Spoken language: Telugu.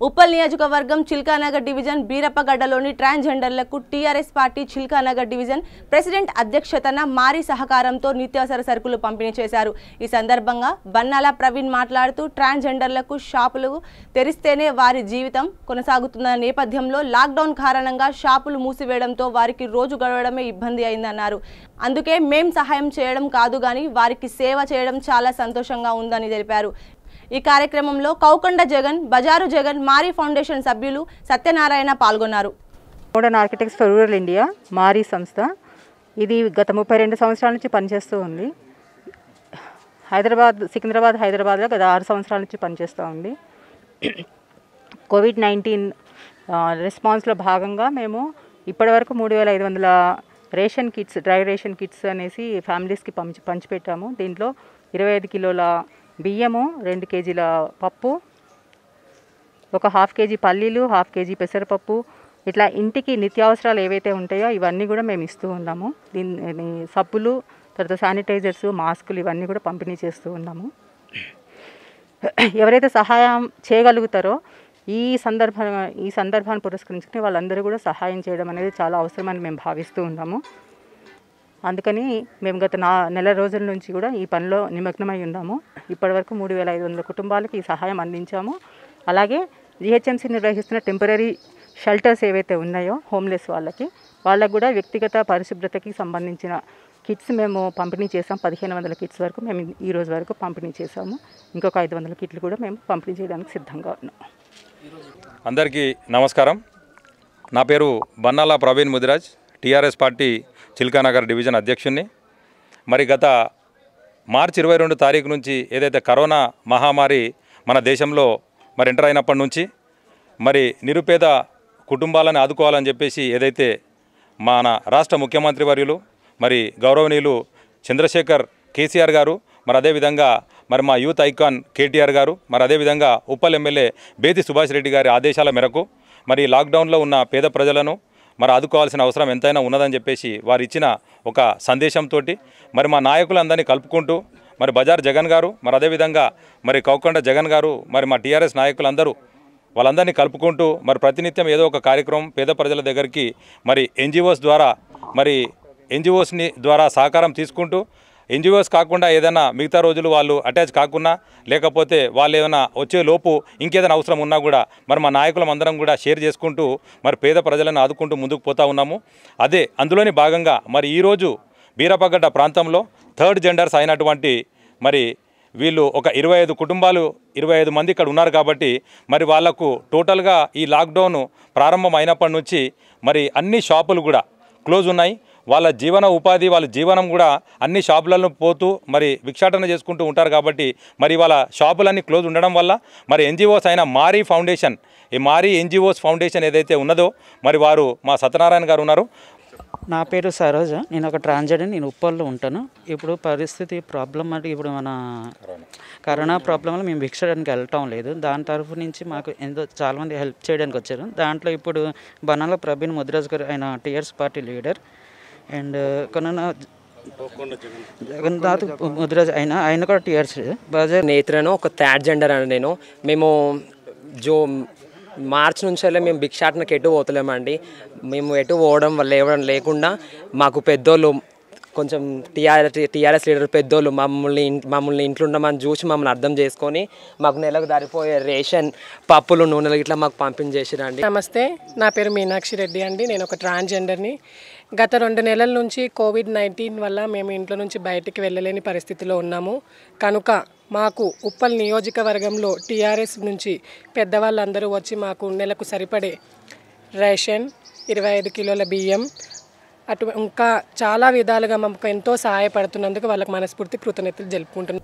ఉప్పల్ నియోజకవర్గం చిల్కానగర్ డివిజన్ బీరప్పగడ్డలోని ట్రాన్స్జెండర్లకు TRS party Chilkanagar division president అధ్యక్షతన మారీ సహకారంతో నిత్యావసర సరుకులు పంపిణీ చేశారు। ఈ సందర్భంగా బన్నాల ప్రవీణ్ మాట్లాడుతూ ట్రాన్స్జెండర్లకు షాపులు తెరిస్తేనే వారి జీవితం కొనసాగుతున్న నేపథ్యంలో లాక్డౌన్ కారణంగా షాపులు మూసివేయడంతో వారికి రోజు గడవడమే ఇబ్బంది అయిందన్నారు। అందుకే మేం సహాయం చేయడం కాదు గాని వారికి సేవ చేయడం చాలా సంతోషంగా ఉందని తెలిపారు। ఈ కార్యక్రమంలో కౌకొండ జగన్, బజారు జగన్, మారీ ఫౌండేషన్ సభ్యులు సత్యనారాయణ పాల్గొన్నారు। Modern architects for rural India మారీ సంస్థ ఇది గత 32 సంవత్సరాల నుంచి పనిచేస్తూ ఉంది। హైదరాబాద్లో గత 6 సంవత్సరాల నుంచి పనిచేస్తూ ఉంది। కోవిడ్-19 రెస్పాన్స్లో భాగంగా మేము ఇప్పటివరకు 3500 ration kits, dry ration kits అనేసి ఫ్యామిలీస్కి పంచిపెట్టాము। దీంట్లో 25 కిలోల బియ్యము, 2 కేజీల పప్పు, ఒక 1/2 కేజీ పల్లీలు, 1/2 కేజీ పెసరపప్పు, ఇట్లా ఇంటికి నిత్యావసరాలు ఏవైతే ఉంటాయో ఇవన్నీ కూడా మేము ఇస్తూ ఉన్నాము। దీని సబ్బులు, తర్వాత శానిటైజర్స్, మాస్కులు ఇవన్నీ కూడా పంపిణీ చేస్తూ ఉన్నాము। ఎవరైతే సహాయం చేయగలుగుతారో ఈ సందర్భాన్ని పురస్కరించుకుని వాళ్ళందరూ కూడా సహాయం చేయడం అనేది చాలా అవసరమని మేము భావిస్తూ ఉన్నాము। అందుకని మేము గత నెల రోజుల నుంచి కూడా ఈ పనిలో నిమగ్నమై ఉన్నాము। ఇప్పటివరకు 3500 కుటుంబాలకు ఈ సహాయం అందించాము। అలాగే జిహెచ్ఎంసీ నిర్వహిస్తున్న టెంపరీ షెల్టర్స్ ఏవైతే ఉన్నాయో హోమ్లెస్ వాళ్ళకు కూడా వ్యక్తిగత పరిశుభ్రతకి సంబంధించిన కిట్స్ మేము పంపిణీ చేసాం। 1500 కిట్స్ వరకు మేము ఈ రోజు వరకు పంపిణీ చేసాము। ఇంకొక 500 కిట్లు కూడా మేము పంపిణీ చేయడానికి సిద్ధంగా ఉన్నాం। అందరికీ నమస్కారం। నా పేరు Bannala Praveen Mudiraj, TRS party Chilkanagar division అధ్యక్షుడిని। మరి గత మార్చి 22 తారీఖు నుంచి ఏదైతే కరోనా మహమ్మారి మన దేశంలో మరి ఎంటర్ అయినప్పటి నుంచి మరి నిరుపేద కుటుంబాలను ఆదుకోవాలని చెప్పేసి ఏదైతే మన రాష్ట్ర ముఖ్యమంత్రి వర్యులు మరి గౌరవనీయులు చంద్రశేఖర్ కేసీఆర్ గారు, మరి అదేవిధంగా మరి మా యూత్ ఐకాన్ కేటీఆర్ గారు, మరి అదేవిధంగా ఉప్పల్ ఎమ్మెల్యే బేతి సుభాష్ రెడ్డి గారి ఆదేశాల మేరకు మరి లాక్డౌన్లో ఉన్న పేద ప్రజలను మరి ఆదుకోవాల్సిన అవసరం ఎంతైనా ఉన్నదని చెప్పేసి వారు ఇచ్చిన ఒక సందేశంతో మరి మా నాయకులందరినీ కలుపుకుంటూ మరి బజార్ జగన్ గారు, మరి అదేవిధంగా మరి కౌకొండ జగన్ గారు, మరి మా టీఆర్ఎస్ నాయకులందరూ వాళ్ళందరినీ కలుపుకుంటూ మరి ప్రతినిత్యం ఏదో ఒక కార్యక్రమం పేద ప్రజల దగ్గరికి మరి ఎన్జిఓస్ ద్వారా సహకారం తీసుకుంటూ, ఎన్జిఓస్ కాకుండా ఏదైనా మిగతా రోజులు వాళ్ళు అటాచ్ కాకుండా లేకపోతే వాళ్ళు ఏదైనా వచ్చే లోపు ఇంకేదైనా అవసరం ఉన్నా కూడా మరి మా నాయకులం అందరం కూడా షేర్ చేసుకుంటూ మరి పేద ప్రజలను ఆదుకుంటూ ముందుకు పోతూ ఉన్నాము। అందులోని భాగంగా మరి ఈరోజు బీరప్పగడ్డ ప్రాంతంలో థర్డ్ జెండర్స్ అయినటువంటి మరి వీళ్ళు ఒక 25 కుటుంబాలు, 25 మంది ఇక్కడ ఉన్నారు కాబట్టి మరి వాళ్లకు టోటల్గా ఈ లాక్డౌన్ ప్రారంభం అయినప్పటి నుంచి మరి అన్ని షాపులు కూడా క్లోజ్ ఉన్నాయి। వాళ్ళ వాళ్ళ జీవనం కూడా అన్ని షాపులలో పోతూ మరి భిక్షాటన చేసుకుంటూ ఉంటారు కాబట్టి మరి వాళ్ళ షాపులన్నీ క్లోజ్ ఉండడం వల్ల మరి ఎన్జిఓస్ అయిన మారీ ఫౌండేషన్, ఈ మారీ ఎన్జిఓస్ ఫౌండేషన్ ఏదైతే ఉన్నదో మరి వారు మా సత్యనారాయణ గారు ఉన్నారు। నా పేరు సరోజ, నేను ఒక ట్రాన్స్జెండర్, నేను ఉప్పల్లో ఉంటాను। ఇప్పుడు పరిస్థితి ప్రాబ్లం అంటే ఇప్పుడు మన కరోనా ప్రాబ్లంలో మేము భిక్షడానికి వెళ్ళటం లేదు। దాని తరఫు నుంచి మాకు చాలామంది హెల్ప్ చేయడానికి వచ్చారు। దాంట్లో ఇప్పుడు బనాల ప్రవీణ్ ముదిరాజ్ గారు, ఆయన TRS party leader, and Jagannath Mudiraj ఆయన కూడా టీఆర్ఎస్ బజార్ నేత్రను ఒక థర్డ్ జెండర్ అని మేము మార్చి నుంచి వెళ్ళి మేము భిక్షాటనకి ఎటు పోతలేమండి। మేము ఎటు పోవడం వల్ల ఇవ్వడం లేకుండా మాకు పెద్దోళ్ళు కొంచెం టీఆర్ఎస్ లీడర్ పెద్దోళ్ళు మమ్మల్ని ఇంట్లో ఉండమని చూసి మమ్మల్ని అర్థం చేసుకొని మాకు నెలకు సరిపోయే రేషన్, పప్పులు, నూనెలు ఇట్లా మాకు పంపిణీ చేసిరండి। నమస్తే, నా పేరు మీనాక్షి రెడ్డి అండి, నేను ఒక ట్రాన్స్జెండర్ని। గత 2 నెలల నుంచి కోవిడ్-19 వల్ల మేము ఇంట్లో నుంచి బయటికి వెళ్ళలేని పరిస్థితిలో ఉన్నాము। కనుక మాకు ఉప్పల్ నియోజకవర్గంలో టీఆర్ఎస్ నుంచి పెద్దవాళ్ళందరూ వచ్చి మాకు నెలకు సరిపడే రేషన్, 25 కిలోల బియ్యం, ఇంకా చాలా విధాలుగా మాకు ఎంతో సహాయపడుతున్నందుకు వాళ్ళకి మనస్ఫూర్తి కృతజ్ఞతలు తెలుపుకుంటున్నాం।